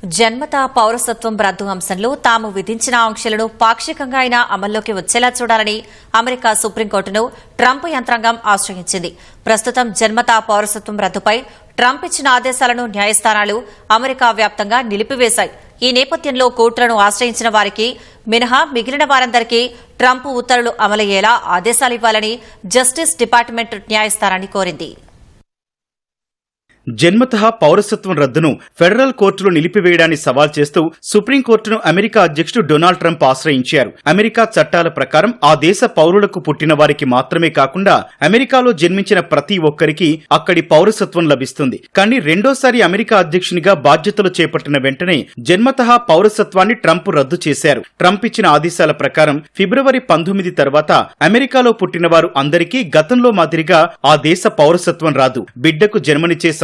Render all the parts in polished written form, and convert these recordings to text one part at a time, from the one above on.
జన్మతా పౌరసత్వం రద్దు అంశంలో తాము విధించిన ఆంక్షలను పాక్షికంగా అయినా అమల్లోకి వచ్చేలా చూడాలని అమెరికా సుప్రీంకోర్టును ట్రంప్ యంత్రాంగం ఆశ్రయించింది. ప్రస్తుతం జన్మతా పౌరసత్వం రద్దుపై ట్రంప్ ఇచ్చిన ఆదేశాలను న్యాయస్థానాలు అమెరికా వ్యాప్తంగా నిలిపివేశాయి. ఈ నేపథ్యంలో కోర్టులను ఆశ్రయించిన వారికి మినహా మిగిలిన వారందరికీ ట్రంప్ ఉత్తర్వులు అమలయ్యేలా ఆదేశాలివ్వాలని జస్టిస్ డిపార్ట్మెంట్ న్యాయస్థానాన్ని కోరింది. జన్మతః పౌరసత్వం రద్దును ఫెడరల్ కోర్టులో నిలిపివేయడాన్ని సవాల్ చేస్తూ సుప్రీంకోర్టును అమెరికా అధ్యక్షుడు డొనాల్డ్ ట్రంప్ ఆశ్రయించారు. అమెరికా చట్టాల ప్రకారం ఆ దేశ పౌరులకు పుట్టిన వారికి మాత్రమే కాకుండా అమెరికాలో జన్మించిన ప్రతి ఒక్కరికి అక్కడి పౌరసత్వం లభిస్తుంది. కానీ రెండోసారి అమెరికా అధ్యక్షునిగా బాధ్యతలు చేపట్టిన వెంటనే జన్మతః పౌరసత్వాన్ని ట్రంప్ రద్దు చేశారు. ట్రంప్ ఇచ్చిన ఆదేశాల ప్రకారం ఫిబ్రవరి 19 తర్వాత అమెరికాలో పుట్టిన వారు అందరికీ గతంలో మాదిరిగా ఆ దేశ పౌరసత్వం రాదు. బిడ్డకు జన్మనిచ్చే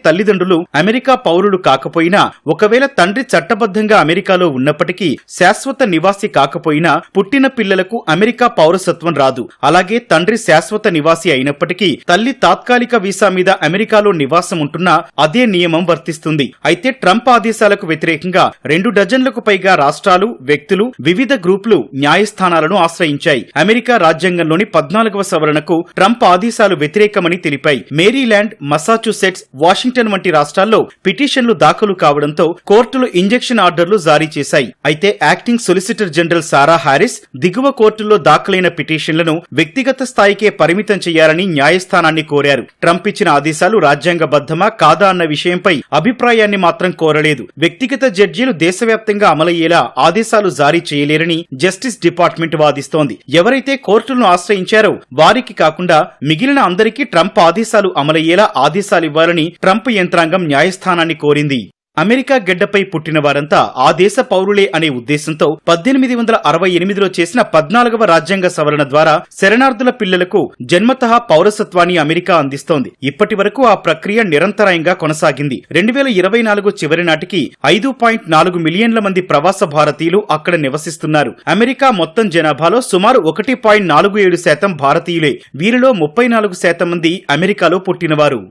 తల్లిదండ్రులు అమెరికా పౌరులు కాకపోయినా, ఒకవేళ తండ్రి చట్టబద్ధంగా అమెరికాలో ఉన్నప్పటికీ శాశ్వత నివాసి కాకపోయినా పుట్టిన పిల్లలకు అమెరికా పౌరసత్వం రాదు. అలాగే తండ్రి శాశ్వత నివాసి అయినప్పటికీ తల్లి తాత్కాలిక వీసా మీద అమెరికాలో నివాసం ఉంటున్నా అదే నియమం వర్తిస్తుంది. అయితే ట్రంప్ ఆదేశాలకు వ్యతిరేకంగా 2 డజన్లకు పైగా రాష్ట్రాలు, వ్యక్తులు, వివిధ గ్రూపులు న్యాయస్థానాలను ఆశ్రయించాయి. అమెరికా రాజ్యాంగంలోని 14వ సవరణకు ట్రంప్ ఆదేశాలు వ్యతిరేకమని తెలిపాయి. మేరీల్యాండ్, మసాచ్యూసెట్స్, వాషింగ్టన్ వంటి రాష్ట్రాల్లో పిటిషన్లు దాఖలు కావడంతో కోర్టులు ఇంజెక్షన్ ఆర్డర్లు జారీ చేశాయి. అయితే యాక్టింగ్ సొలిసిటర్ జనరల్ సారా హారిస్ దిగువ కోర్టుల్లో దాఖలైన పిటిషన్లను వ్యక్తిగత స్థాయికే పరిమితం చేయాలని న్యాయస్థానాన్ని కోరారు. ట్రంప్ ఇచ్చిన ఆదేశాలు రాజ్యాంగబద్ధమా కాదా అన్న విషయంపై అభిప్రాయాన్ని మాత్రం కోరలేదు. వ్యక్తిగత జడ్జీలు దేశవ్యాప్తంగా అమలయ్యేలా ఆదేశాలు జారీ చేయలేరని జస్టిస్ డిపార్ట్మెంట్ వాదిస్తోంది. ఎవరైతే కోర్టులను ఆశ్రయించారో వారికి కాకుండా మిగిలిన అందరికీ ట్రంప్ ఆదేశాలు అమలయ్యేలా ఆదేశాలివ్వాలని ట్రంప్ యంత్రాంగం న్యాయస్థానాన్ని కోరింది. అమెరికా గడ్డపై పుట్టిన వారంతా ఆ దేశ పౌరులే అనే ఉద్దేశంతో 1868లో చేసిన 14వ రాజ్యాంగ సవరణ ద్వారా శరణార్థుల పిల్లలకు జన్మతః పౌరసత్వాన్ని అమెరికా అందిస్తోంది. ఇప్పటి వరకు ఆ ప్రక్రియ నిరంతరాయంగా కొనసాగింది. 2024 చివరి నాటికి 5.4 మిలియన్ల మంది ప్రవాస భారతీయులు అక్కడ నివసిస్తున్నారు. అమెరికా మొత్తం జనాభాలో సుమారు 1.47% భారతీయులే. వీరిలో 34% మంది అమెరికాలో పుట్టినవారు.